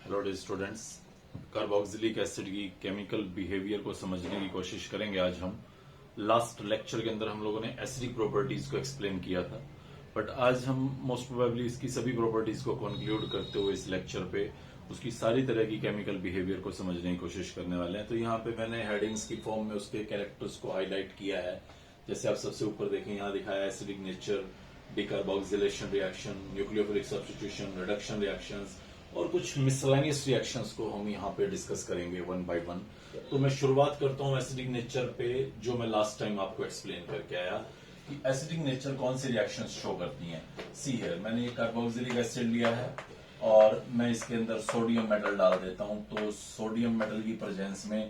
Hello dear students, carboxylic acid की chemical behaviour को समझने की कोशिश करेंगे आज हम। लास्ट लेक्चर के अंदर हम लोगों ने एसिडिक प्रॉपर्टीज को एक्सप्लेन किया था, बट आज हम मोस्ट प्रोबेबली इसकी सभी प्रॉपर्टीज को कंक्लूड करते हुए इस लेक्चर पे उसकी सारी तरह की केमिकल बिहेवियर को समझने की कोशिश करने वाले हैं। तो यहाँ पे मैंने हेडिंग्स की फॉर्म में उसके कैरेक्टर्स को हाईलाइट किया है। जैसे आप सबसे ऊपर देखें, यहाँ दिखाया है acidic nature, decarboxylation reaction, nucleophilic substitution, reduction reactions और कुछ मिसलेनियस रिएक्शंस को हम यहाँ पे डिस्कस करेंगे वन बाय वन। तो मैं शुरुआत करता हूँ एसिडिक नेचर पे, जो मैं लास्ट टाइम आपको एक्सप्लेन करके आया कि एसिडिक नेचर कौन सी रिएक्शंस शो करती हैं। सी हियर, मैंने ये कार्बोक्सिलिक एसिड लिया है और मैं इसके अंदर सोडियम मेटल डाल देता हूँ। तो सोडियम मेटल की प्रेजेंस में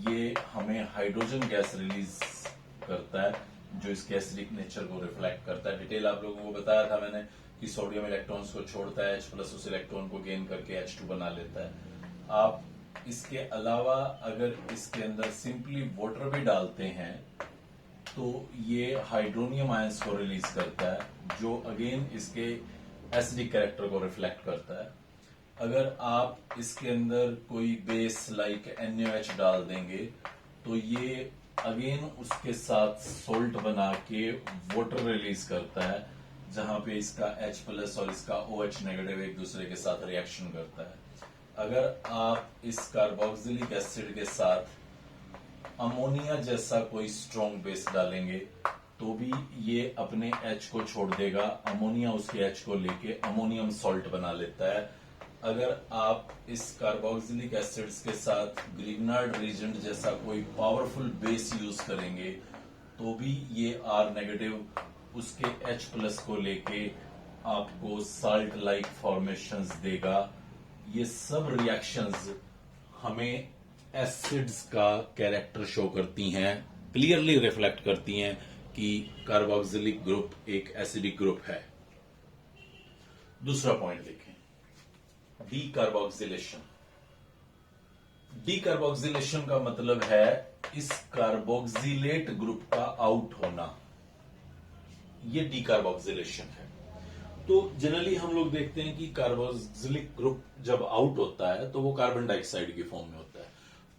ये हमें हाइड्रोजन गैस रिलीज करता है, जो इसके एसिडिक नेचर को रिफ्लेक्ट करता है। डिटेल आप लोगों को बताया था मैंने कि सोडियम इलेक्ट्रॉन्स को छोड़ता है, H+ उस इलेक्ट्रॉन को गेन करके H2 बना लेता है। आप इसके अलावा अगर इसके अंदर सिंपली वाटर भी डालते हैं तो ये हाइड्रोनियम आयंस को रिलीज करता है, जो अगेन इसके एसिडिक कैरेक्टर को रिफ्लेक्ट करता है। अगर आप इसके अंदर कोई बेस लाइक NaOH डाल देंगे तो ये अगेन उसके साथ सोल्ट बना के वाटर रिलीज करता है, जहां पे इसका H+ और इसका OH नेगेटिव एक दूसरे के साथ रिएक्शन करता है। अगर आप इस कार्बोक्सिलिक एसिड के साथ अमोनिया जैसा कोई स्ट्रॉन्ग बेस डालेंगे तो भी ये अपने H को छोड़ देगा, अमोनिया उसके H को लेके अमोनियम सॉल्ट बना लेता है। अगर आप इस कार्बोक्सिलिक एसिड्स के साथ ग्रिग्नार्ड रीजेंट जैसा कोई पावरफुल बेस यूज करेंगे तो भी ये R नेगेटिव उसके H+ को लेके आपको साल्ट लाइक फॉर्मेशंस देगा। ये सब रिएक्शंस हमें एसिड्स का कैरेक्टर शो करती हैं, क्लियरली रिफ्लेक्ट करती हैं कि कार्बोक्सिलिक ग्रुप एक एसिडिक ग्रुप है। दूसरा पॉइंट देखें, डीकार्बोक्सिलेशन। डीकार्बोक्सिलेशन का मतलब है इस कार्बोक्सिलेट ग्रुप का आउट होना, ये डीकार्बोक्सिलेशन है। तो जनरली हम लोग देखते हैं कि कार्बोक्सिलिक ग्रुप जब आउट होता है तो वो कार्बन डाइऑक्साइड की फॉर्म में होता है।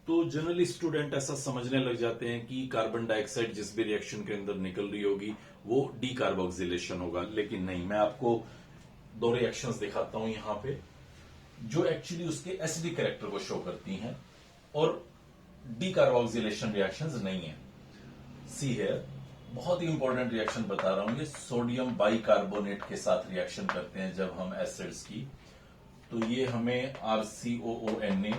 तो जनरली स्टूडेंट ऐसा समझने लग जाते हैं कि कार्बन डाइऑक्साइड जिस भी रिएक्शन के अंदर निकल रही होगी वो डीकार्बोक्सिलेशन होगा, लेकिन नहीं। मैं आपको दो रिएक्शंस दिखाता हूं यहां पे जो एक्चुअली उसके एसिडिक कैरेक्टर को शो करती हैं और डीकार्बोक्सिलेशन रिएक्शंस नहीं है। सी हियर, बहुत ही इंपॉर्टेंट रिएक्शन बता रहा हूं, ये सोडियम बाइकार्बोनेट के साथ रिएक्शन करते हैं जब हम एसिड्स की। तो ये हमें RCOONA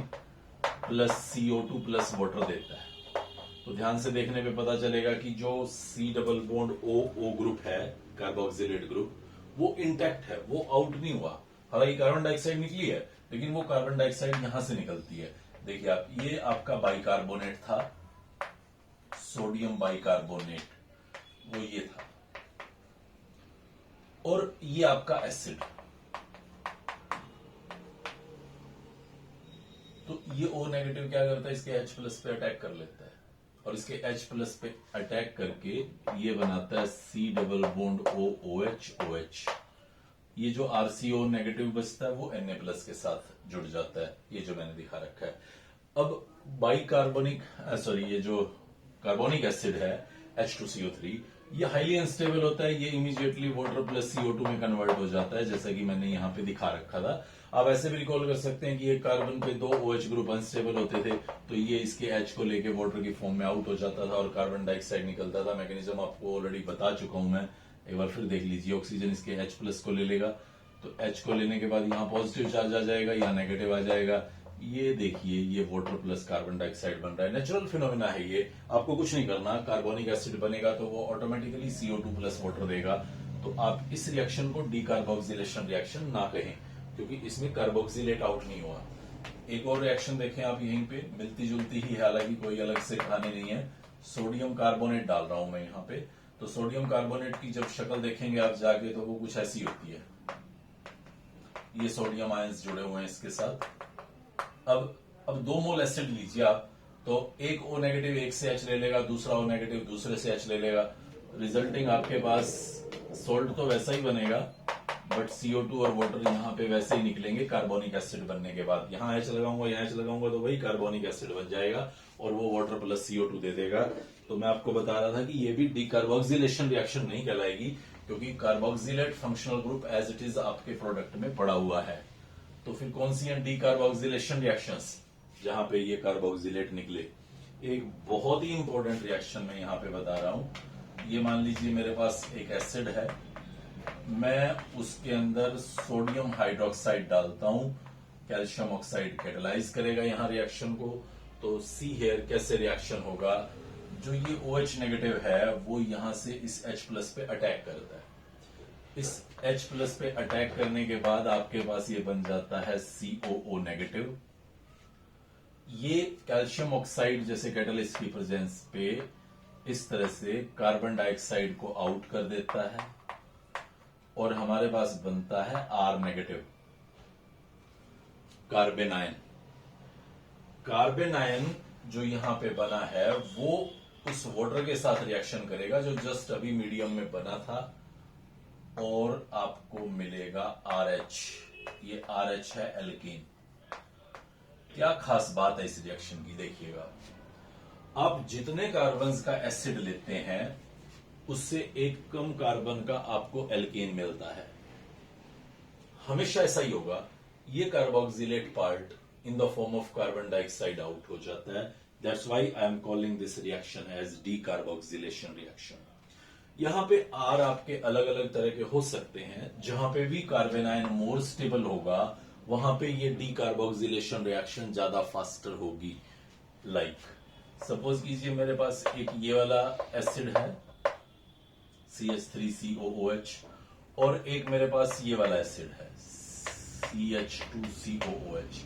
plus CO2 plus water देता है। तो ध्यान से देखने पे पता चलेगा कि जो C double bond O group है, कार्बोक्सिलेट ग्रुप, वो इंटैक्ट है, वो आउट नहीं हुआ। हालांकि कार्बन डाइऑक्साइड निकली है, लेकिन वो कार्बन डाइऑक्साइड यहां से निकलती है। देखिए आप, ये आपका बाइकार्बोनेट था, सोडियम बाइकार्बोनेट, वो ये था, और ये आपका एसिड। तो ये O नेगेटिव क्या करता है, इसके H+ पे अटैक कर लेता है और इसके H+ पे अटैक करके ये बनाता है C डबल बॉन्ड OH। ये जो RCO नेगेटिव बचता है वो Na+ के साथ जुड़ जाता है, ये जो मैंने दिखा रखा है। अब ये जो कार्बोनिक एसिड है H2CO3, ये हाईली अनस्टेबल होता है, ये इमीडिएटली वाटर प्लस CO2 में कन्वर्ट हो जाता है, जैसा कि मैंने यहाँ पे दिखा रखा था। आप ऐसे भी रिकॉल कर सकते हैं कि ये कार्बन पे 2 OH ग्रुप अनस्टेबल होते थे, तो ये इसके H को लेके वाटर की फॉर्म में आउट हो जाता था और कार्बन डाइऑक्साइड निकलता था। मैकेनिज्म आपको ऑलरेडी बता चुका हूं मैं, एक बार फिर देख लीजिए। ऑक्सीजन इसके H+ को ले लेगा, तो H को लेने के बाद यहाँ पॉजिटिव चार्ज आ जाएगा, यहाँ नेगेटिव आ जाएगा। ये देखिए, ये वाटर प्लस कार्बन डाइऑक्साइड बन रहा है, नेचुरल फिनोमेना है ये, आपको कुछ नहीं करना। कार्बोनिक एसिड बनेगा तो वो ऑटोमेटिकली CO2 प्लस वाटर देगा। तो आप इस रिएक्शन को डीकार्बोक्सिलेशन रिएक्शन ना कहें, क्योंकि इसमें कार्बोक्सिलेट आउट नहीं हुआ। एक और रिएक्शन देखें आप, यहीं पे मिलती जुलती ही, हालांकि कोई अलग से कहानी नहीं है। सोडियम कार्बोनेट डाल रहा हूं मैं यहाँ पे। तो सोडियम कार्बोनेट की जब शक्ल देखेंगे आप जाके तो वो कुछ ऐसी होती है, ये सोडियम आयंस जुड़े हुए हैं इसके साथ। अब 2 मोल एसिड लीजिए आप, तो एक O नेगेटिव एक से H ले लेगा, दूसरा O नेगेटिव दूसरे से H ले लेगा। रिजल्टिंग आपके पास सोल्ट तो वैसा ही बनेगा, बट CO2 और वाटर यहाँ पे वैसे ही निकलेंगे कार्बोनिक एसिड बनने के बाद। यहाँ H लगाऊंगा, यहाँ H लगाऊंगा तो वही कार्बोनिक एसिड बन जाएगा और वो वाटर प्लस CO2 दे देगा। तो मैं आपको बता रहा था कि ये भी डीकार्बोक्सिलेशन रिएक्शन नहीं कहलाएगी, क्योंकि carboxylate functional group as it is आपके प्रोडक्ट में पड़ा हुआ है। तो फिर कौन सी है डीकार्बोक्सिलेशन रिएक्शंस जहां पे ये कार्बोक्सिलेट निकले? एक बहुत ही इंपॉर्टेंट रिएक्शन मैं यहाँ पे बता रहा हूं। ये मान लीजिए मेरे पास एक एसिड है, मैं उसके अंदर सोडियम हाइड्रोक्साइड डालता हूं, कैल्शियम ऑक्साइड कैटलाइज करेगा यहाँ रिएक्शन को। तो सी हेयर कैसे रिएक्शन होगा, जो ये OH नेगेटिव है वो यहां से इस H+ पे अटैक करता है। इस H+ पे अटैक करने के बाद आपके पास ये बन जाता है COO नेगेटिव। ये कैल्शियम ऑक्साइड जैसे कैटलिस्ट की प्रेजेंस पे इस तरह से कार्बन डाइऑक्साइड को आउट कर देता है और हमारे पास बनता है R नेगेटिव कार्बेनायन। कार्बेनायन जो यहां पे बना है वो उस वाटर के साथ रिएक्शन करेगा जो जस्ट अभी मीडियम में बना था और आपको मिलेगा RH। ये RH है एल्कीन। क्या खास बात है इस रिएक्शन की, देखिएगा आप जितने कार्बन्स का एसिड लेते हैं उससे एक कम कार्बन का आपको एल्केन मिलता है। हमेशा ऐसा ही होगा। ये carboxylate part in the form of carbon dioxide out हो जाता है। That's why I am calling this reaction as decarboxylation reaction. यहां पे R आपके अलग अलग तरह के हो सकते हैं। जहां पे भी कार्बेनायन मोर स्टेबल होगा वहां पे ये डीकार्बोक्सिलेशन रिएक्शन ज्यादा फास्टर होगी। लाइक सपोज कीजिए मेरे पास एक ये वाला एसिड है CH3COOH और एक मेरे पास ये वाला एसिड है CH2COOH।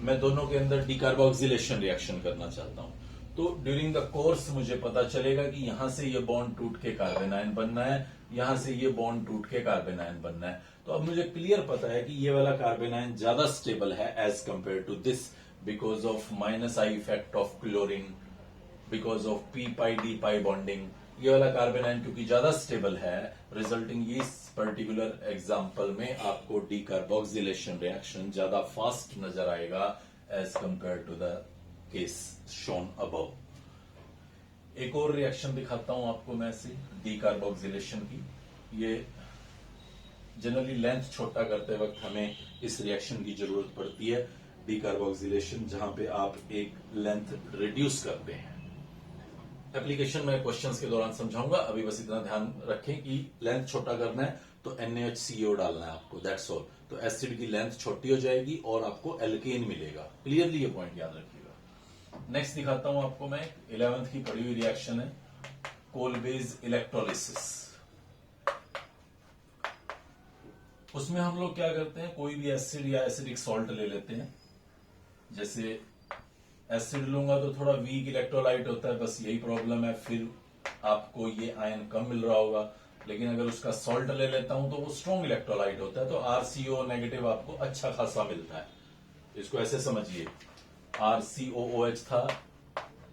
मैं दोनों के अंदर डीकार्बोक्सिलेशन रिएक्शन करना चाहता हूं। तो ड्यूरिंग द कोर्स मुझे पता चलेगा कि यहां से ये बॉन्ड टूट के कार्बेनायन बनना है, यहां से ये बॉन्ड टूट के कार्बेनायन बनना है। तो अब मुझे क्लियर पता है कि ये वाला कार्बेनायन ज्यादा स्टेबल है as compare to this, because of -I effect of chlorine, because of p-pi-d-pi bonding. ये वाला कार्बेनायन क्योंकि ज्यादा स्टेबल है, रिजल्टिंग इस पर्टिकुलर एग्जांपल में आपको डीकार्बोक्सिलेशन रिएक्शन ज्यादा फास्ट नजर आएगा as compare to the case shown above. एक और रिएक्शन दिखाता हूं आपको मैं से डीकार्बोक्सिलेशन की। ये जनरली लेंथ छोटा करते वक्त हमें इस रिएक्शन की जरूरत पड़ती है, डीकार्बोक्सिलेशन, जहां पे आप एक लेंथ रिड्यूस करते हैं। एप्लीकेशन में क्वेश्चंस के दौरान समझाऊंगा, अभी बस इतना ध्यान रखें कि लेंथ छोटा करना है तो NaHCO डालना है आपको, दैट्स ऑल। तो एसिड की लेंथ छोटी हो जाएगी और आपको एल्केन मिलेगा। क्लियरली ये पॉइंट याद रखिएगा। नेक्स्ट दिखाता हूं आपको मैं 11th की पढ़ी हुई रिएक्शन है कोलबेज इलेक्ट्रोलिसिस। उसमें हम लोग क्या करते हैं, कोई भी एसिड या एसिडिक सॉल्ट ले लेते हैं। जैसे एसिड लूंगा तो थोड़ा वीक इलेक्ट्रोलाइट होता है, बस यही प्रॉब्लम है, फिर आपको ये आयन कम मिल रहा होगा। लेकिन अगर उसका सॉल्ट ले लेता हूं तो वो स्ट्रॉन्ग इलेक्ट्रोलाइट होता है, तो RCO नेगेटिव आपको अच्छा खासा मिलता है। इसको ऐसे समझिए, RCOOH था,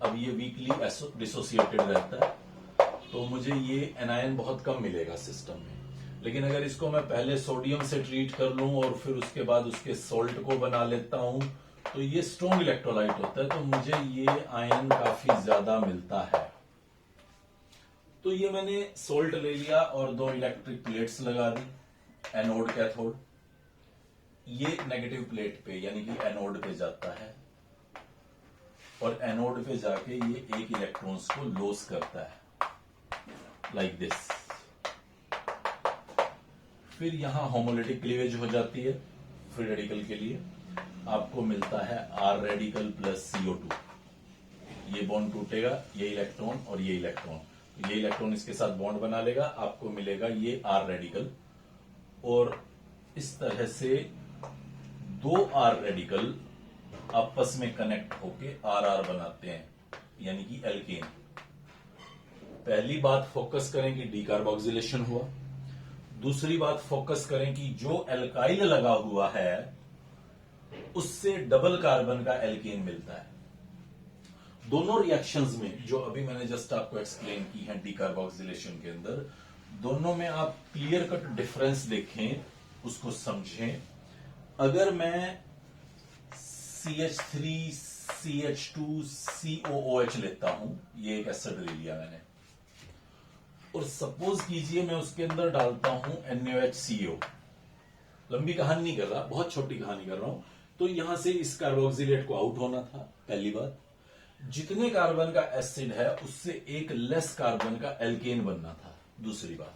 अब ये वीकली डिसोसिएटेड रहता है, तो मुझे ये एनायन बहुत कम मिलेगा सिस्टम में। लेकिन अगर इसको मैं पहले सोडियम से ट्रीट कर लूं और फिर उसके बाद उसके सॉल्ट को बना लेता हूं तो ये स्ट्रॉन्ग इलेक्ट्रोलाइट होता है, तो मुझे ये आयन काफी ज्यादा मिलता है। तो ये मैंने सॉल्ट ले लिया और 2 इलेक्ट्रिक प्लेट्स लगा दी, एनोड कैथोड। ये नेगेटिव प्लेट पे यानी कि एनोड पे जाता है और एनोड पे जाके ये एक इलेक्ट्रॉन्स को लॉस करता है लाइक दिस। फिर यहां होमोलिटिक क्लीवेज हो जाती है फ्री रेडिकल के लिए, आपको मिलता है R रेडिकल प्लस CO2। ये बॉन्ड टूटेगा, ये इलेक्ट्रॉन और ये इलेक्ट्रॉन, ये इलेक्ट्रॉन इसके साथ बॉन्ड बना लेगा, आपको मिलेगा ये R रेडिकल। और इस तरह से 2 R रेडिकल आपस में कनेक्ट होके RR बनाते हैं, यानी कि एल्केन। पहली बात फोकस करें कि डीकार्बोक्सिलेशन हुआ। दूसरी बात फोकस करें कि जो एल्काइल लगा हुआ है उससे डबल कार्बन का एल्केन मिलता है। दोनों रिएक्शंस में जो अभी मैंने जस्ट आपको एक्सप्लेन की है डीकार्बोक्सिलेशन के अंदर, दोनों में आप क्लियर कट डिफरेंस देखें उसको समझें। अगर मैं CH3CH2COOH लेता हूं, ये एक एसिड ले लिया मैंने, और सपोज कीजिए मैं उसके अंदर डालता हूं NaOHCO, लंबी कहानी नहीं कर रहा, बहुत छोटी कहानी कर रहा हूं, तो यहां से इस कार्बोक्सिलेट को आउट होना था, पहली बात। जितने कार्बन का एसिड है उससे एक लेस कार्बन का एल्केन बनना था, दूसरी बात।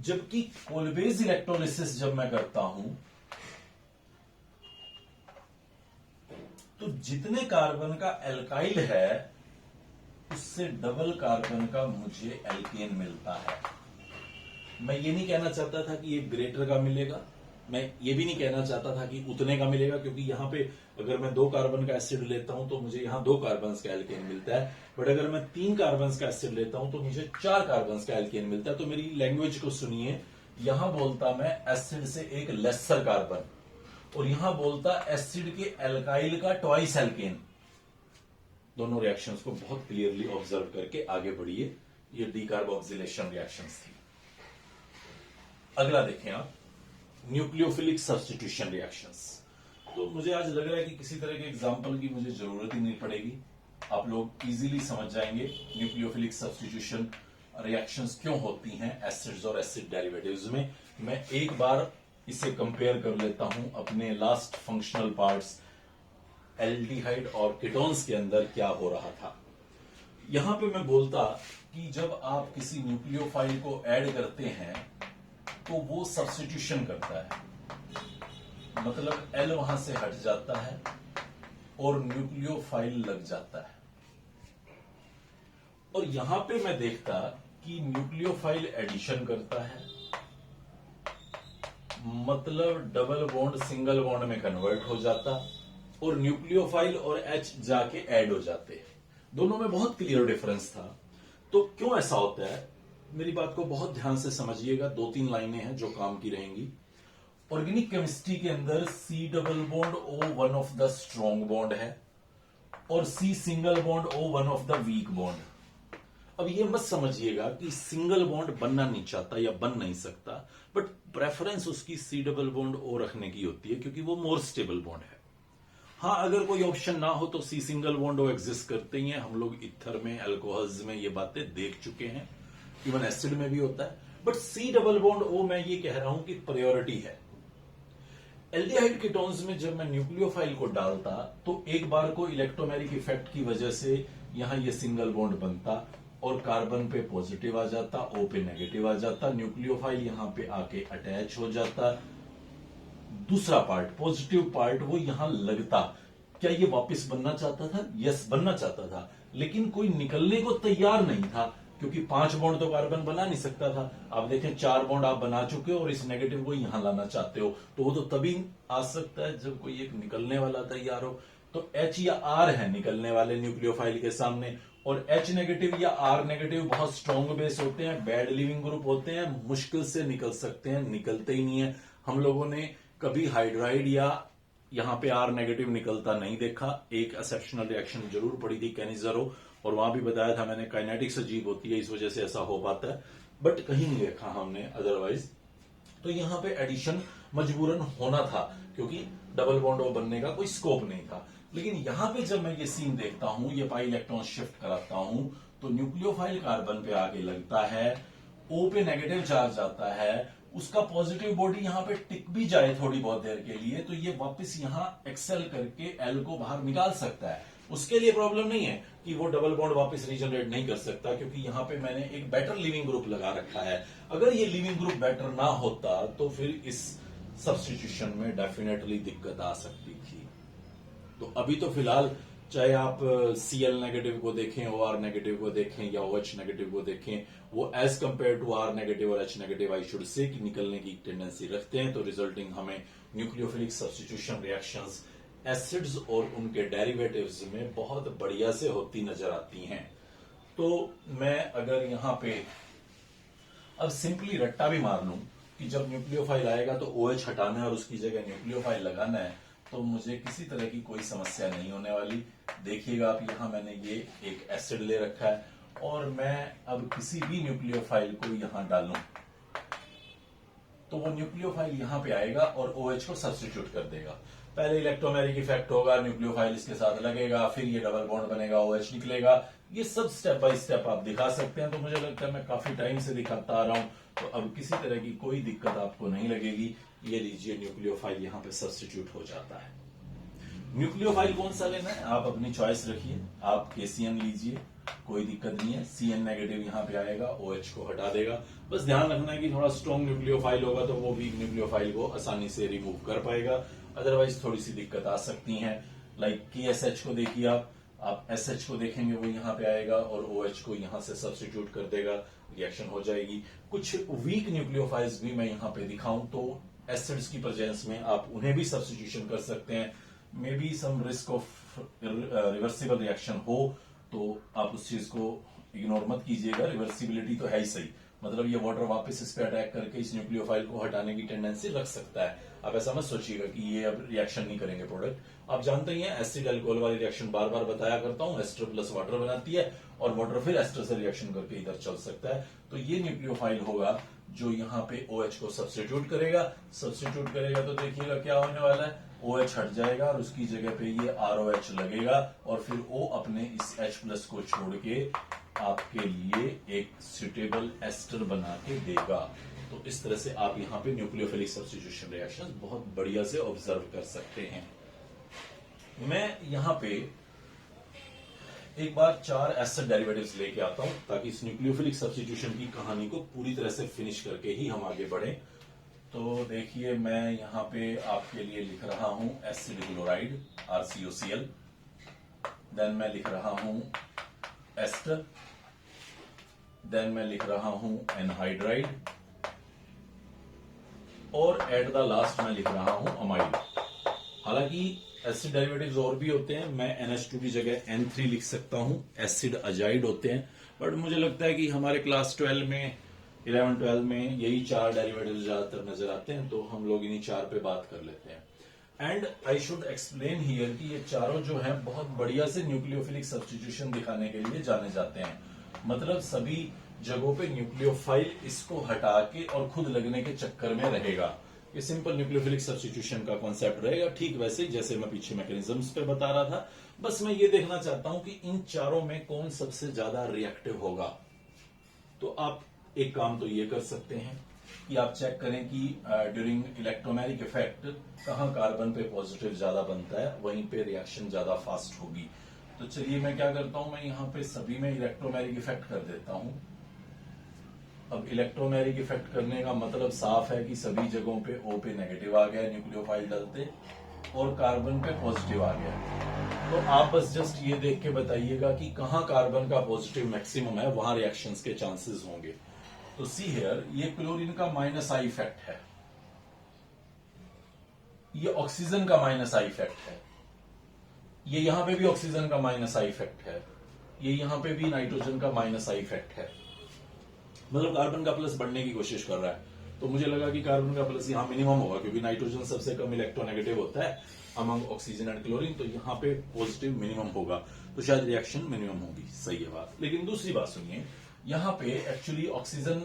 जबकि कोलबेज इलेक्ट्रोलिसिस जब मैं करता हूं तो जितने कार्बन का एल्काइल है उससे डबल कार्बन का मुझे एल्केन मिलता है। मैं ये नहीं कहना चाहता था कि ये ग्रेटर का मिलेगा, मैं ये भी नहीं कहना चाहता था कि उतने का मिलेगा, क्योंकि यहां पे अगर मैं 2 कार्बन का एसिड लेता हूं तो मुझे यहां 2 कार्बन का एल्केन मिलता है, बट अगर मैं 3 कार्बन का एसिड लेता हूं तो मुझे 4 कार्बन का एल्केन मिलता है। तो मेरी लैंग्वेज को सुनिए, यहां बोलता मैं एसिड से एक लेसर कार्बन, और यहां बोलता एसिड के एल्काइल का ट्वाइस एल्केन। दोनों रिएक्शंस को बहुत क्लियरली ऑब्जर्व करके आगे बढ़िए। ये डीकार्बोक्सिलेशन रिएक्शंस थी। अगला देखें आप, न्यूक्लियोफिलिक सब्स्टिट्यूशन रिएक्शंस। तो मुझे आज लग रहा है कि किसी तरह के एग्जांपल की मुझे जरूरत ही नहीं पड़ेगी, आप लोग इजीली समझ जाएंगे न्यूक्लियोफिलिक सब्स्टिट्यूशन रिएक्शंस क्यों होती हैं एसिड्स और एसिड डेरिवेटिव्स में। मैं एक बार इसे कंपेयर कर लेता हूं अपने लास्ट फंक्शनल पार्ट्स एल्डिहाइड और कीटोन्स के अंदर क्या हो रहा था। यहां पे मैं बोलता कि जब आप किसी न्यूक्लियोफाइल को ऐड करते हैं तो वो सब्स्टिट्यूशन करता है, मतलब L वहां से हट जाता है और न्यूक्लियोफाइल लग जाता है। और यहां पे मैं देखता कि न्यूक्लियोफाइल एडिशन करता है, मतलब डबल बॉन्ड सिंगल बॉन्ड में कन्वर्ट हो जाता, और न्यूक्लियोफाइल और H जाके ऐड हो जाते। दोनों में बहुत क्लियर डिफरेंस था। तो क्यों ऐसा होता है, मेरी बात को बहुत ध्यान से समझिएगा। 2-3 लाइनें हैं जो काम की रहेंगी। ऑर्गेनिक केमिस्ट्री के अंदर C double bond O one of the strong bond है, और C single bond O one of the weak bond. अब ये मत समझिएगा कि सिंगल बॉन्ड बनना नहीं चाहता या बन नहीं सकता, बट प्रेफरेंस उसकी C डबल बॉन्ड O रखने की होती है, क्योंकि वो मोर स्टेबल बॉन्ड है। हाँ, अगर कोई ऑप्शन ना हो तो C single bond O exist करते ही हैं। हम लोग इथर में, अल्कोहल्स में ये बातें देख चुके हैं, इवन एसिड में भी होता है। But C double bond O मैं ये कह रहा हूं कि प्रायोरिटी है। एल्डिहाइड कीटोन्स में जब मैं न्यूक्लियोफाइल को डालता तो एक बार को इलेक्ट्रोमेरिक इफेक्ट की वजह से यहां ये सिंगल बॉन्ड बनता और कार्बन पे पॉजिटिव आ जाता, O पे नेगेटिव आ जाता, न्यूक्लियोफाइल यहां पे आके अटैच हो जाता, दूसरा पार्ट पॉजिटिव पार्ट वो यहां लगता। क्या ये वापस बनना चाहता था? यस, बनना चाहता था, लेकिन कोई निकलने को तैयार नहीं था, क्योंकि 5 बॉन्ड तो कार्बन बना नहीं सकता था। आप देखें 4 बॉन्ड आप बना चुके हो और इस नेगेटिव को यहां लाना चाहते हो, तो वो तो तभी आ सकता है जब कोई एक निकलने वाला तैयार हो। तो H या R है निकलने वाले न्यूक्लियोफाइल के सामने, और H नेगेटिव या R नेगेटिव बहुत स्ट्रॉन्ग बेस होते हैं, बैड लिविंग ग्रुप होते हैं, मुश्किल से निकल सकते हैं, निकलते ही नहीं है। हम लोगों ने कभी हाइड्राइड या यहां पे R नेगेटिव निकलता नहीं देखा। एक एक्सेप्शनल रिएक्शन जरूर पड़ी थी कैनिजरो, और वहां भी बताया था मैंने काइनेटिक्स अजीब होती है, इस वजह से ऐसा हो पाता है, बट कहीं नहीं देखा हमने अदरवाइज। तो यहां पे एडिशन मजबूरन होना था, क्योंकि डबल बॉन्ड O बनने का कोई स्कोप नहीं था। लेकिन यहां पे जब मैं ये सीन देखता हूं, ये पाई इलेक्ट्रॉन शिफ्ट कराता हूं, तो न्यूक्लियोफाइल कार्बन पे आके लगता है, O पे नेगेटिव चार्ज आता है, उसका पॉजिटिव बॉडी यहां पे टिक भी जाए थोड़ी बहुत देर के लिए, तो ये वापस यहां एक्सेल करके L को बाहर निकाल सकता है। उसके लिए प्रॉब्लम नहीं है कि वो डबल बॉन्ड वापस रीजनरेट नहीं कर सकता, क्योंकि यहां पे मैंने एक बेटर लिविंग ग्रुप लगा रखा है। अगर ये लिविंग ग्रुप बेटर ना होता तो फिर इस सब्स्टिट्यूशन में डेफिनेटली दिक्कत आ सकती थी। तो अभी तो फिलहाल चाहे आप Cl नेगेटिव को देखें, OR नेगेटिव को देखें या OH नेगेटिव को देखें, वो as compare to R negative और H negative I should say कि निकलने की टेंडेंसी रखते हैं। तो रिजल्टिंग हमें न्यूक्लियोफिलिक सब्स्टिट्यूशन रिएक्शंस एसिड्स और उनके डेरिवेटिव्स में बहुत बढ़िया से होती नजर आती हैं। तो मैं अगर यहां पे अब सिंपली रट्टा भी मार लूं कि जब न्यूक्लियोफाइल आएगा तो OH हटाना है और उसकी जगह न्यूक्लियोफाइल लगाना है, तो मुझे किसी तरह की कोई समस्या नहीं होने वाली। देखिएगा आप, यहां मैंने ये एक एसिड ले रखा है, और मैं अब किसी भी न्यूक्लियोफाइल को यहां डालूं तो वो न्यूक्लियोफाइल यहां पे आएगा और OH को सब्स्टिट्यूट कर देगा। पहले इलेक्ट्रोमेरिक इफेक्ट होगा, न्यूक्लियोफाइल इसके साथ लगेगा, फिर ये डबल बॉन्ड बनेगा, OH निकलेगा। ये सब स्टेप बाय स्टेप आप दिखा सकते हैं। तो मुझे लगता है मैं काफी टाइम से दिखाता आ रहा हूं, तो अब किसी तरह की कोई दिक्कत आपको नहीं लगेगी। ये लीजिए, न्यूक्लियोफाइल यहां पे सब्स्टिट्यूट हो जाता है। न्यूक्लियोफाइल कौन सा लेना है आप अपनी चॉइस रखिए। आप KCN लीजिए, कोई दिक्कत नहीं है। CN नेगेटिव यहां पे आएगा, OH को हटा देगा। बस ध्यान रखना है कि थोड़ा स्ट्रॉन्ग न्यूक्लियोफाइल होगा तो वो वीक न्यूक्लियोफाइल को आसानी से रिमूव कर पाएगा, अदरवाइज थोड़ी सी दिक्कत आ सकती है। लाइक KSH को देखिए, आप SH को देखेंगे, वो यहां पे आएगा और OH को यहां से सब्स्टिट्यूट कर देगा, रिएक्शन हो जाएगी। कुछ वीक न्यूक्लियोफाइल्स भी मैं यहां पे दिखाऊं तो एसिड्स की प्रेजेंस में आप उन्हें भी सब्स्टिट्यूशन कर सकते हैं। May be some risk of reversible reaction हो तो आप उस चीज को इग्नोर मत कीजिएगा। रिवर्सिबिलिटी तो है ही सही, मतलब ये वाटर वापस इस पे अटैक करके इस न्यूक्लियोफाइल को हटाने की टेंडेंसी रख सकता है। आप ऐसा मत सोचिएगा कि ये अब रिएक्शन नहीं करेंगे प्रोडक्ट। आप जानते ही हैं एसिड अल्कोहल वाली रिएक्शन बार बार बताया करता हूं, एस्टर प्लस वाटर बनाती है और वाटर फिर एस्टर से रिएक्शन करके इधर चल सकता है। तो ये न्यूक्लियोफाइल होगा जो यहाँ पे OH को सब्स्टिट्यूट करेगा। तो देखिएगा क्या होने वाला है, OH हट जाएगा और उसकी जगह पे ये ROH लगेगा और फिर O अपने इस H प्लस को छोड़ के आपके लिए एक सुटेबल एस्टर बना के देगा। तो इस तरह से आप यहाँ पे न्यूक्लियोफिलिक सब्स्टिट्यूशन रिएक्शन बहुत बढ़िया से ऑब्जर्व कर सकते हैं। मैं यहाँ पे एक बार 4 एसिड डेरिवेटिव्स लेके आता हूं ताकि इस न्यूक्लियोफिलिक सब्स्टिट्यूशन की कहानी को पूरी तरह से फिनिश करके ही हम आगे बढ़े। तो देखिए, मैं यहाँ पे आपके लिए लिख रहा हूं एसिड क्लोराइड RCOCl, देन मैं लिख रहा हूं एस्टर, देन मैं लिख रहा हूं एनहाइड्राइड और एट द लास्ट मैं लिख रहा हूं अमाइड। हालांकि एसिड डेरिवेटिव्स और भी होते हैं, मैं NH2 की जगह N3 लिख सकता हूं, एसिड अजाइड होते हैं, बट मुझे लगता है कि हमारे क्लास 12 में 11-12 में यही 4 डेरिवेटिव्स ज्यादातर नजर आते हैं, तो हम लोग इन्हीं 4 पे बात कर लेते हैं। And I should explain here कि ये चारों जो है बहुत बढ़िया से न्यूक्लियोफिलिक सब्स्टिट्यूशन दिखाने के लिए जाने जाते हैं। मतलब सभी जगहों पे न्यूक्लियोफाइल इसको हटा के और खुद लगने के चक्कर में रहेगा। ये सिंपल न्यूक्लियोफिलिक सब्स्टिट्यूशन का कॉन्सेप्ट रहेगा, ठीक वैसे जैसे मैं पीछे मैकेनिज्म्स पे बता रहा था। बस मैं ये देखना चाहता हूं कि इन चारों में कौन सबसे ज्यादा रिएक्टिव होगा। तो आप एक काम तो ये कर सकते हैं कि आप चेक करें कि ड्यूरिंग इलेक्ट्रोमैग्नेटिक इफेक्ट कहां कार्बन पे पॉजिटिव ज्यादा बनता है, वहीं पे रिएक्शन ज्यादा फास्ट होगी। तो चलिए मैं क्या करता हूं, मैं यहां पे सभी में इलेक्ट्रोमैग्नेटिक इफेक्ट कर देता हूं। अब इलेक्ट्रोमैग्नेटिक इफेक्ट करने का मतलब साफ है कि सभी जगहों पे O पे नेगेटिव आ गया न्यूक्लियोफाइल डलते और कार्बन पे पॉजिटिव आ गया। तो आप बस जस्ट ये देख के बताइएगा कि कहां कार्बन का पॉजिटिव मैक्सिमम है, वहां रिएक्शंस के चांसेस होंगे। तो सी हियर, ये क्लोरीन का -I इफेक्ट है, ये ऑक्सीजन का -I इफेक्ट है, ये यहां पे भी ऑक्सीजन का -I इफेक्ट है, ये यहां पे भी नाइट्रोजन का -I इफेक्ट है। मतलब कार्बन का प्लस बढ़ने की कोशिश कर रहा है, तो मुझे लगा कि कार्बन का प्लस यहां मिनिमम होगा क्योंकि नाइट्रोजन सबसे कम इलेक्ट्रोनेगेटिव होता है अमंग ऑक्सीजन एंड क्लोरीन, तो यहां पे पॉजिटिव मिनिमम होगा, तो शायद रिएक्शन मिनिमम होगी। सही है बात। लेकिन दूसरी बात सुनिए, यहां पे actually oxygen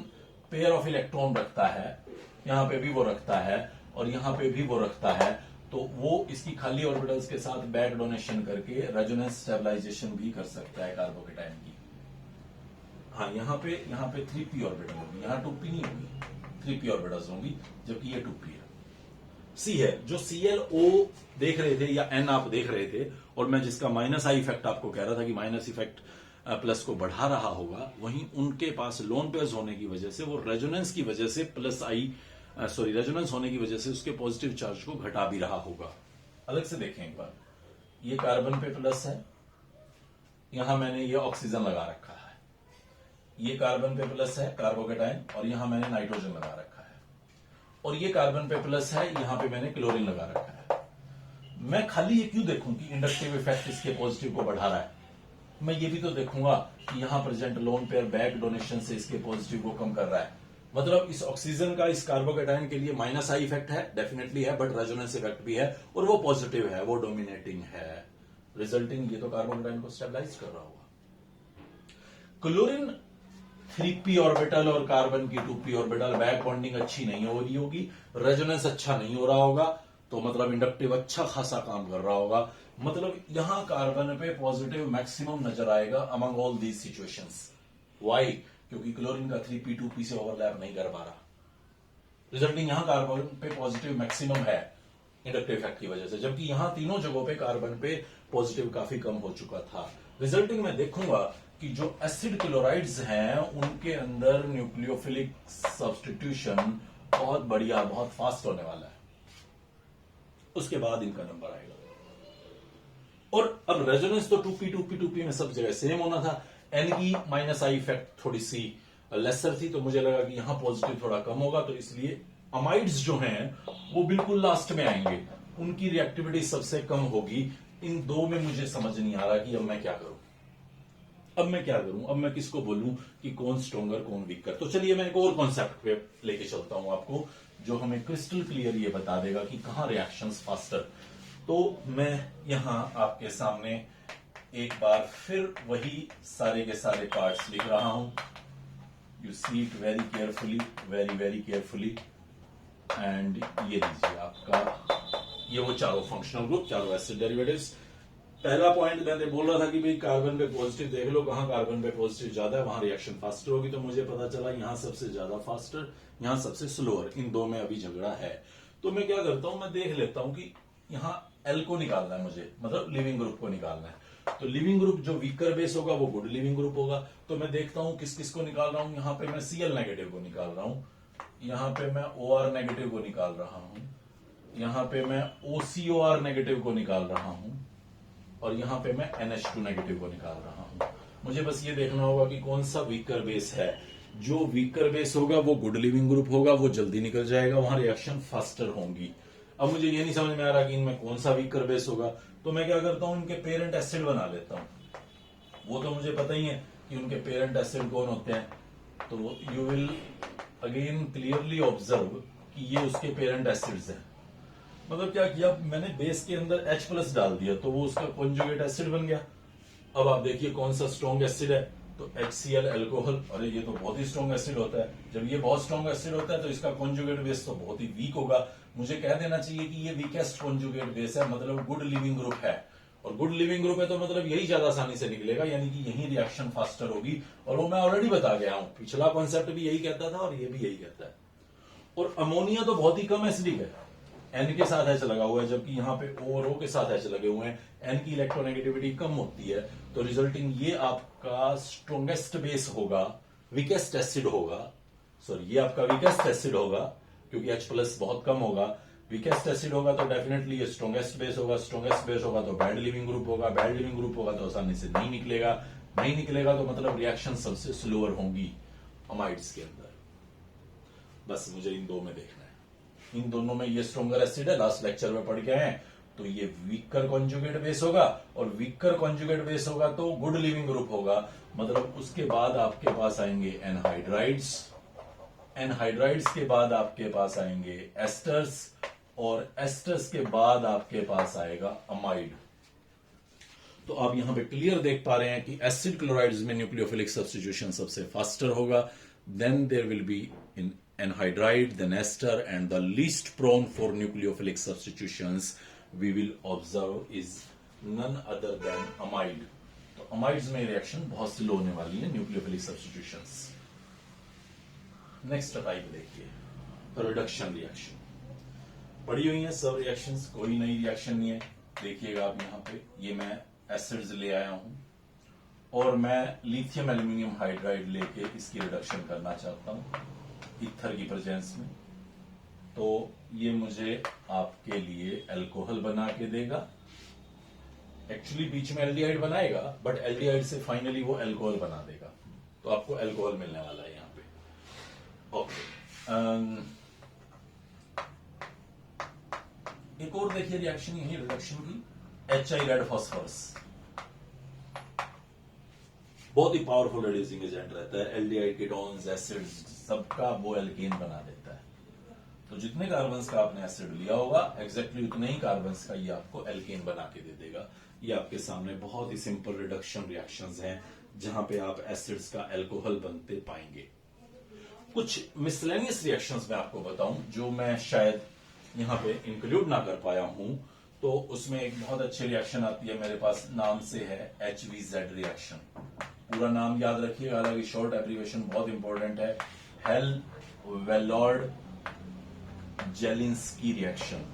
pair of electron रखता है, यहां पे भी वो रखता है और यहां पे भी वो रखता है, तो वो इसकी खाली ऑर्बिटल्स के साथ बैक डोनेशन करके रेजोनेंस स्टेबलाइजेशन भी कर सकता है कार्बोकेटाइन की। हाँ, यहाँ पे 3p ऑर्बिटल होगी, यहाँ 2p नहीं होगी, 3p ऑर्बिटल्स होंगी, जबकि ये 2p है। सी है, जो ClO देख रहे थे या N आप देख रहे थे और मैं जिसका -I इफेक्ट आपको कह रहा था कि माइनस इफेक्ट प्लस को बढ़ा रहा होगा, वहीं उनके पास लोन पेयर्स होने की वजह से वो रेजोनेंस की वजह से रेजोनेंस होने की वजह से उसके पॉजिटिव चार्ज को घटा भी रहा होगा। अलग से देखें एक बार, ये कार्बन पे प्लस है, यहां मैंने ये ऑक्सीजन लगा रखा है, ये कार्बन पे प्लस है कार्बोकेटाइन और यहां मैंने नाइट्रोजन लगा रखा है, और ये कार्बन पे प्लस है, यहां पे मैंने क्लोरीन लगा रखा है। मैं खाली ये क्यों देखूं कि इंडक्टिव इफेक्ट इसके पॉजिटिव को बढ़ा रहा है, मैं ये भी तो देखूंगा कि यहां present lone pair back donation से इसके पॉजिटिव को कम कर रहा है। मतलब इस ऑक्सीजन का इस कार्बोकेटाइन के लिए -I इफेक्ट है, डेफिनेटली है, बट रेजोनेंस इफेक्ट भी है और वो पॉजिटिव है, वो डोमिनेटिंग है, रिजल्टिंग ये तो कार्बोकेटाइन को स्टेबलाइज कर रहा होगा। क्लोरीन 3p ऑर्बिटल और कार्बन की 2p ऑर्बिटल, बैक बॉन्डिंग अच्छी नहीं हो रही होगी, रेजोनेंस अच्छा नहीं हो रहा होगा, तो मतलब इंडक्टिव अच्छा खासा काम कर रहा होगा। मतलब यहां कार्बन पे पॉजिटिव मैक्सिमम नजर आएगा among all these situations. Why? क्योंकि क्लोरीन का 3p 2p से ओवरलैप नहीं कर पा रहा, रिजल्टिंग यहां कार्बन पे पॉजिटिव मैक्सिमम है इंडक्टिव इफेक्ट की वजह से, जबकि यहां तीनों जगहों पे कार्बन पे पॉजिटिव काफी कम हो चुका था। रिजल्टिंग मैं देखूंगा कि जो एसिड क्लोराइड्स हैं उनके अंदर न्यूक्लियोफिलिक सब्स्टिट्यूशन बहुत बढ़िया, बहुत फास्ट होने वाला है, उसके बाद इनका नंबर आएगा। और अब रेजोनेंस तो 2p में सब जगह सेम होना था। एन की माइनस आई इफेक्ट थोड़ी सी लेसर थी, तो मुझे लगा कि यहां पॉजिटिव थोड़ा कम होगा, तो इसलिए अमाइड्स जो हैं वो बिल्कुल लास्ट में आएंगे, उनकी रिएक्टिविटी सबसे कम होगी। इन दो में मुझे समझ नहीं आ रहा कि अब मैं क्या करूं, अब मैं किसको बोलूं कि कौन स्ट्रोंगर कौन वीकर। तो चलिए मैं एक और कॉन्सेप्ट पे लेके चलता हूं आपको, जो हमें क्रिस्टल क्लियर ये बता देगा कि कहां रिएक्शंस फास्टर। तो मैं यहां आपके सामने एक बार फिर वही सारे के सारे पार्ट्स लिख रहा हूं। You see it very carefully, very very carefully. And ये लीजिए आपका, ये वो चारों फंक्शनल ग्रुप, चारों एसिड डेरिवेटिव्स। पहला पॉइंट मैंने बोल रहा था कि भाई कार्बन पे पॉजिटिव देख लो, कहां कार्बन पे पॉजिटिव ज्यादा है वहां रिएक्शन फास्टर होगी, तो मुझे पता चला यहां सबसे ज्यादा फास्टर, यहां सबसे स्लोअर, इन दो में अभी झगड़ा है। तो मैं क्या करता हूं, मैं देख लेता हूं कि यहां एल को निकालना है मुझे, मतलब लिविंग ग्रुप को निकालना है। तो लिविंग ग्रुप जो वीकर बेस होगा वो गुड लिविंग ग्रुप होगा। तो मैं देखता हूं किस किस को निकाल रहा हूं। यहां पे मैं Cl नेगेटिव को निकाल रहा हूं, यहां पे मैं OR नेगेटिव को निकाल रहा हूं, यहां पे मैं OCOR नेगेटिव को निकाल रहा हूं, और यहां पे मैं NH2 नेगेटिव को निकाल रहा हूं। मुझे बस ये देखना होगा कि कौन सा वीकर बेस है। जो वीकर बेस होगा वो गुड लिविंग ग्रुप होगा, वो जल्दी निकल जाएगा, वहां रिएक्शन फास्टर होंगी। अब मुझे ये नहीं समझ में आ रहा कि इनमें कौन सा वीकर बेस होगा, तो मैं क्या करता हूं, इनके पेरेंट एसिड बना लेता हूं। वो तो मुझे पता ही है कि उनके पेरेंट एसिड कौन होते हैं। तो you will again clearly observe कि ये उसके पेरेंट एसिड्स हैं। मतलब क्या किया मैंने, बेस के अंदर H+ डाल दिया तो वो उसका कॉन्जुगेट एसिड बन गया। अब आप देखिए कौन सा स्ट्रॉन्ग एसिड है, तो HCl अल्कोहल। अरे ये तो बहुत ही स्ट्रॉन्ग एसिड होता है। जब ये बहुत स्ट्रॉन्ग एसिड होता है तो इसका कॉन्जुगेट बेस तो बहुत ही वीक होगा। मुझे कह देना चाहिए कि ये वीकेस्ट कॉन्जुगेट बेस है, मतलब गुड लिविंग ग्रुप है। और गुड लिविंग ग्रुप है तो मतलब यही ज्यादा आसानी से निकलेगा, यानी कि यही रिएक्शन फास्टर होगी। और वो मैं ऑलरेडी बता गया हूं, पिछला कॉन्सेप्ट भी यही कहता था और ये भी यही कहता है। और अमोनिया तो बहुत ही कम एसिडिक है, N के साथ H लगा हुआ है, जबकि यहां पे O और O के साथ H लगे हुए हैं। N की इलेक्ट्रोनेगेटिविटी कम होती है, तो रिजल्टिंग ये आपका स्ट्रोंगेस्ट बेस होगा, वीकेस्ट एसिड होगा। सॉरी, ये आपका वीकेस्ट एसिड होगा क्योंकि H+ बहुत कम होगा। वीकेस्ट एसिड होगा तो डेफिनेटली ये स्ट्रोंगेस्ट बेस होगा। स्ट्रोंगेस्ट बेस होगा तो बैड लिविंग ग्रुप होगा। बैड लिविंग ग्रुप होगा तो आसानी से नहीं निकलेगा। नहीं निकलेगा तो मतलब रिएक्शन सबसे स्लोअर होंगी अमाइड्स के अंदर। बस मुझे इन दो में देखना है, इन दोनों में ये स्ट्रोंगर एसिड है, लास्ट लेक्चर में पढ़ के आए हैं, तो ये वीकर कॉन्जुगेट बेस होगा। और वीकर कॉन्जुगेट बेस होगा तो गुड लिविंग ग्रुप होगा, मतलब उसके बाद आपके पास आएंगे एनहाइड्राइड्स। एनहाइड्राइड्स के बाद आपके पास आएंगे एस्टर्स, और एस्टर्स के बाद आपके पास आएगा अमाइड। तो आप यहां पे क्लियर देख पा रहे हैं कि एसिड क्लोराइड्स में न्यूक्लियोफिलिक सब्स्टिट्यूशन सबसे फास्टर होगा, then there will be in anhydride, then ester, and the least prone for nucleophilic substitutions we will observe is none other than amide. तो अमाइड्स में रिएक्शन बहुत स्लो होने वाली है, nucleophilic substitutions. Next type देखिए, reduction reaction. पड़ी हुई है सब रिएक्शंस, कोई नई रिएक्शन नहीं है। देखिएगा आप यहां पे, ये मैं एसिड्स ले आया हूं और मैं लिथियम एल्यूमिनियम हाइड्राइड लेके इसकी रिडक्शन करना चाहता हूं ईथर की प्रेजेंस में। तो ये मुझे आपके लिए अल्कोहल बना के देगा। एक्चुअली बीच में एल्डिहाइड Aldehyde बनाएगा, बट एल्डिहाइड से फाइनली वो अल्कोहल बना देगा, तो आपको अल्कोहल मिलने वाला है यहां पे। ओके, एक और देखिए रिएक्शन यही रिडक्शन की, HI रेड फॉस्फोरस बहुत ही पावरफुल रिड्यूसिंग एजेंट रहता है। एल्डिहाइड, कीटोन्स, एसिड्स सबका वो एल्केन बना देता है। तो जितने कार्बन्स का आपने एसिड लिया होगा एग्जैक्टली उतने ही कार्बन्स का ये आपको एल्केन बना के दे देगा। ये आपके सामने बहुत ही सिंपल रिडक्शन रिएक्शंस हैं जहां पे आप एसिड्स का अल्कोहल बनते पाएंगे। कुछ मिसलेनियस रिएक्शंस मैं आपको बताऊं जो मैं शायद यहां पे इंक्लूड ना कर पाया हूं, तो उसमें एक बहुत अच्छी रिएक्शन आती है मेरे पास, नाम से है HVZ रिएक्शन। पूरा नाम याद रखिएगा, हालांकि शॉर्ट एब्रीविएशन बहुत इंपॉर्टेंट है। Hell Volhard Zelinsky reaction,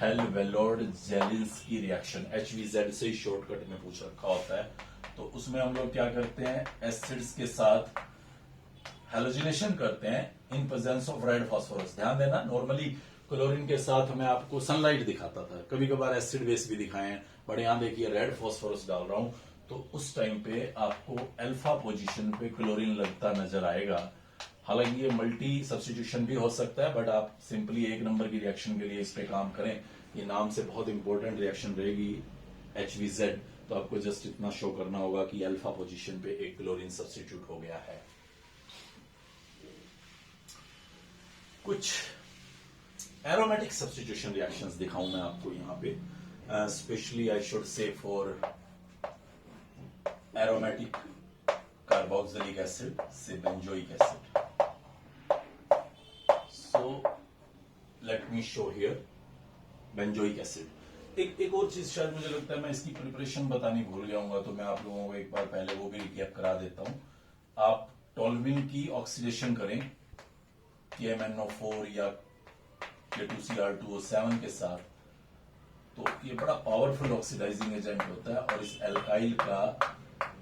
Hell Volhard Zelinsky reaction, HVZ से ही शॉर्टकट में पूछ रखा होता है। तो उसमें हम लोग क्या करते हैं, एसिड्स के साथ हैलोजिनेशन करते हैं in presence of red phosphorus. ध्यान देना, नॉर्मली क्लोरीन के साथ मैं आपको सनलाइट दिखाता था, कभी कभार एसिड बेस भी दिखाए हैं, बट यहां देखिए रेड फास्फोरस डाल रहा हूं, तो उस टाइम पे आपको अल्फा पोजीशन पे क्लोरीन लगता नजर आएगा। हालांकि ये मल्टी सब्स्टिट्यूशन भी हो सकता है, बट आप सिंपली एक नंबर की रिएक्शन के लिए इस पे काम करें। ये नाम से बहुत इंपॉर्टेंट रिएक्शन रहेगी HVZ, तो आपको जस्ट इतना शो करना होगा कि अल्फा पोजीशन पे एक क्लोरीन सब्स्टिट्यूट हो गया है। कुछ एरोमेटिक सब्स्टिट्यूशन रिएक्शंस दिखाऊं मैं आपको यहां पे, specially I should say for aromatic carboxylic acid से benzoic acid. So let me show here benzoic acid. एक और चीज शायद मुझे लगता है मैं इसकी प्रिपरेशन बतानी भूल गया हूँ, तो मैं आप लोगों को एक बार पहले वो भी रिकैप करा देता हूं। आप टोल्यूइन की ऑक्सीडेशन करें KMnO4 या K2Cr2O7 के साथ, तो ये बड़ा पावरफुल ऑक्सीडाइजिंग एजेंट होता है और इस एल्काइल का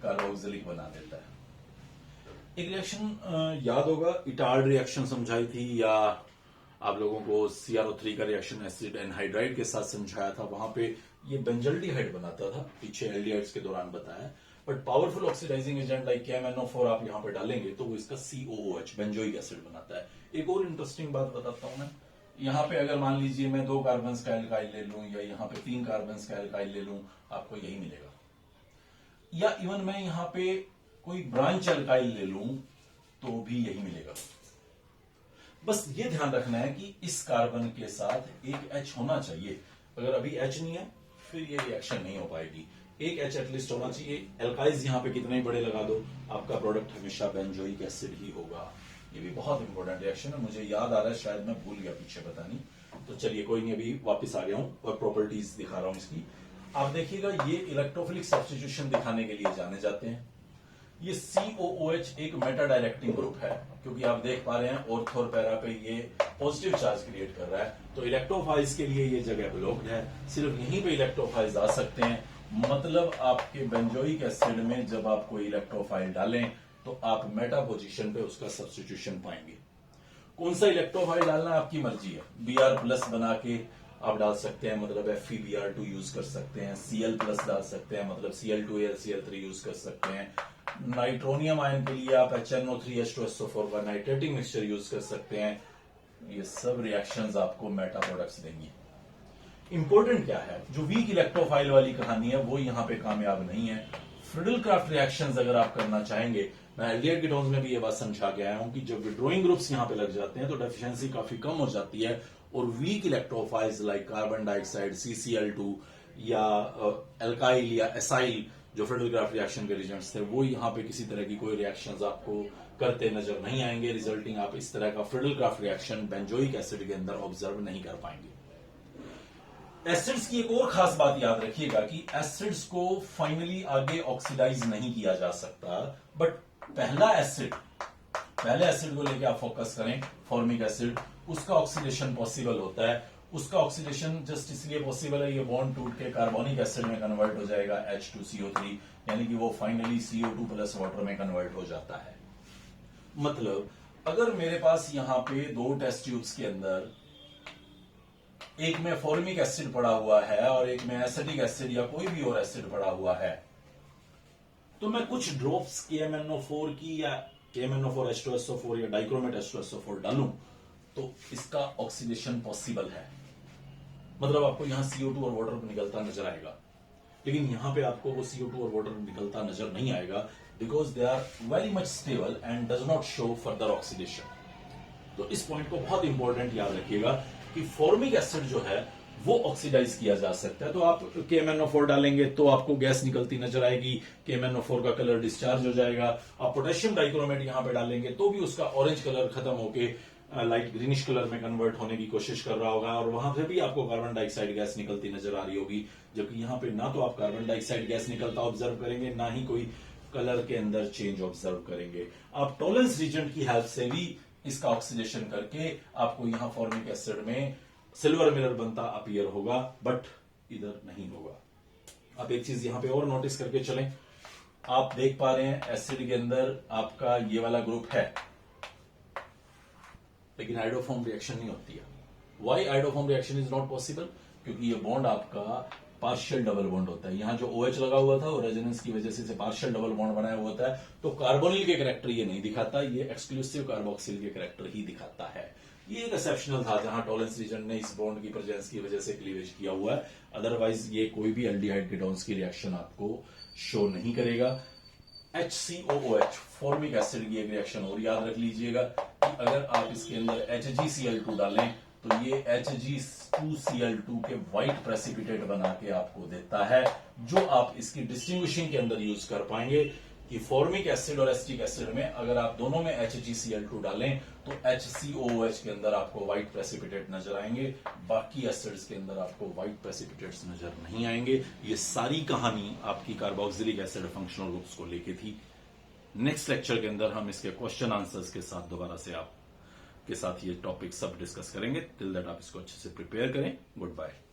कार्बोक्सिलिक बना देता है। एक रिएक्शन याद होगा, इटार्ड रिएक्शन समझाई थी, या आप लोगों को CrO3 का रिएक्शन एसिड एनहाइड्राइड के साथ समझाया था, वहां पे ये बेंजल्डिहाइड बनाता था, पीछे एल्डिहाइड्स के दौरान बताया। But powerful oxidizing agent like KMnO4 आप यहां पे डालेंगे तो वो इसका COOH बेंजोइक एसिड बनाता है। एक और इंटरेस्टिंग बात बताता हूं मैं, यहां पे अगर मान लीजिए मैं 2 कार्बन का एल्काइल ले लूं या यहां पे 3 कार्बन का एल्काइल ले लूं, आपको यही मिलेगा। या इवन मैं यहां पे कोई ब्रांच एल्काइल ले लूं तो भी यही मिलेगा। बस ये ध्यान रखना है कि इस कार्बन के साथ एक H होना चाहिए। अगर अभी H नहीं है फिर ये रिएक्शन नहीं हो पाएगी। एक H एटलीस्ट होना चाहिए। एल्काइल्स यहां पे कितने बड़े लगा दो, आपका प्रोडक्ट हमेशा बेंजोइक एसिड ही होगा। ये भी बहुत इंपॉर्टेंट रिएक्शन है, मुझे याद आ रहा है, शायद मैं भूल गया पीछे, पता नहीं। तो चलिए कोई नहीं, अभी वापस आ गया हूं और प्रॉपर्टीज दिखा रहा हूं इसकी। आप देखिएगा ये इलेक्ट्रोफिलिक सब्स्टिट्यूशन दिखाने के लिए जाने जाते हैं। ये COOH एक मेटा डायरेक्टिंग ग्रुप है, क्योंकि आप देख पा रहे हैं ऑर्थो और पैरा पे ये पॉजिटिव चार्ज क्रिएट कर रहा है, तो इलेक्ट्रोफाइल्स के लिए ये जगह ब्लॉक्ड है। सिर्फ यहीं पे इलेक्ट्रोफाइल्स आ सकते हैं। मतलब आपके बेंजोइक एसिड में जब आप कोई इलेक्ट्रोफाइल डालें तो आप मेटा पोजीशन पे उसका सब्स्टिट्यूशन पाएंगे। कौन सा इलेक्ट्रोफाइल डालना आपकी मर्जी है। Br+ बना के आप डाल सकते हैं, मतलब FeBr2 यूज कर सकते हैं। Cl+ डाल सकते हैं, मतलब Cl2 या Cl3 यूज कर सकते हैं। नाइट्रोनियम आयन के लिए आप HNO3H2SO4 का नाइट्रेटिंग मिक्सचर यूज कर सकते हैं। ये सब रिएक्शंस आपको मेटा प्रोडक्ट्स देंगी। इंपॉर्टेंट क्या है, जो वीक इलेक्ट्रोफाइल वाली कहानी है वो यहां पे कामयाब नहीं है। फ्रिडल-क्राफ्ट रिएक्शंस अगर आप करना चाहेंगे, मैं एल्डिहाइड कीटोन्स में भी ये बात समझा के आया हूं कि जब विड्रॉइंग ग्रुप्स यहां पे लग जाते हैं तो डेफिशिएंसी काफी कम हो जाती है, और weak electrophiles like carbon dioxide, CCl2 या एल्काइल या एसाइल जो फ्रिडल-क्राफ्ट रिएक्शन के रिजल्ट्स थे, वो यहां पे किसी तरह की कोई रिएक्शंस आपको करते नजर नहीं आएंगे। रिजल्टिंग आप इस तरह का फ्रिडल-क्राफ्ट रिएक्शन बेंजोइक एसिड के अंदर ऑब्जर्व नहीं कर पाएंगे। एसिड्स की एक और खास बात याद रखिएगा कि एसिड्स को फाइनली आगे ऑक्सीडाइज नहीं किया जा सकता, बट पहले एसिड को लेके आप फोकस करें, फॉर्मिक एसिड, उसका ऑक्सीडेशन पॉसिबल होता है। उसका ऑक्सीडेशन जस्ट इसलिए पॉसिबल है, ये बॉन्ड टूट के कार्बोनिक एसिड में कन्वर्ट हो जाएगा H2CO3, यानी कि वो फाइनली CO2+ वाटर में कन्वर्ट हो जाता है। मतलब अगर मेरे पास यहां पे 2 टेस्ट ट्यूब्स के अंदर एक में फॉर्मिक एसिड पड़ा हुआ है और एक में एसिटिक एसिड या कोई भी और एसिड पड़ा हुआ है, तो मैं कुछ ड्रॉप्स KMnO4 की या KMnO4H2SO4 या डाइक्रोमेट H2SO4 डालूं तो इसका ऑक्सीडेशन पॉसिबल है। मतलब आपको यहां CO2 और वाटर निकलता नजर आएगा, लेकिन यहां पे आपको वो CO2 और वाटर निकलता नजर नहीं आएगा, because they are very much stable and does not show further oxidation. तो इस पॉइंट को बहुत इंपॉर्टेंट याद रखिएगा कि फॉर्मिक एसिड जो है वो ऑक्सीडाइज किया जा सकता है। तो आप KMnO4 डालेंगे तो आपको गैस निकलती नजर आएगी, KMnO4 का कलर डिस्चार्ज हो जाएगा। आप पोटेशियम डाइक्रोमेट यहां पे डालेंगे तो भी उसका ऑरेंज कलर खत्म होके लाइट ग्रीनिश कलर में कन्वर्ट होने की कोशिश कर रहा होगा, और वहां से भी आपको कार्बन डाइऑक्साइड गैस निकलती नजर आ रही होगी। जबकि यहाँ पे ना तो आप कार्बन डाइऑक्साइड गैस निकलता ऑब्जर्व करेंगे, ना ही कोई कलर के अंदर चेंज ऑब्जर्व करेंगे। आप टॉलरेंस रीजन की हेल्प से भी इसका ऑक्सीडेशन करके आपको यहां फॉर्मिक एसिड में सिल्वर मिरर बनता अपीयर होगा, बट इधर नहीं होगा। आप एक चीज यहां पे और नोटिस करके चलें, आप देख पा रहे हैं एसिड के अंदर आपका ये वाला ग्रुप है, लेकिन आइडोफॉर्म रिएक्शन नहीं होती है। Why iodoform reaction is not possible? क्योंकि ये बॉन्ड आपका पार्शियल डबल बॉन्ड होता है। यहां जो OH लगा हुआ था वो रेजोनेंस की वजह से इसे पार्शियल डबल बॉन्ड बनाया हुआ होता है, तो कार्बोनिल के कैरेक्टर ये नहीं दिखाता, ये एक्सक्लूसिव कार्बोक्सिल के कैरेक्टर ही दिखाता है। ये एक एक्सेप्शनल था जहां टॉलरेंस रीजन ने इस बॉन्ड की प्रेजेंस की वजह से क्लीवेज किया हुआ है, अदरवाइज ये कोई भी एल्डिहाइड कीटोन्स की रिएक्शन आपको शो नहीं करेगा। HCOOH फॉर्मिक एसिड की एक रिएक्शन और याद रख लीजिएगा कि अगर आप इसके अंदर HgCl2 डालें तो ये Hg2Cl2 के व्हाइट प्रेसिपिटेट बना के आपको देता है, जो आप इसकी डिस्टिंग्विशिंग के अंदर यूज कर पाएंगे कि फॉर्मिक एसिड और एसिटिक एसिड में अगर आप दोनों में HgCl2 डालें तो HCOOH के अंदर आपको व्हाइट प्रेसिपिटेट नजर आएंगे, बाकी एसिड्स के अंदर आपको व्हाइट प्रेसिपिटेट्स नजर नहीं आएंगे। ये सारी कहानी आपकी कार्बोक्सिलिक एसिड फंक्शनल ग्रुप्स को लेके थी। नेक्स्ट लेक्चर के अंदर हम इसके क्वेश्चन आंसर्स के साथ दोबारा से आप के साथ ये टॉपिक सब डिस्कस करेंगे। टिल दैट आप इसको अच्छे से प्रिपेयर करें। Good bye.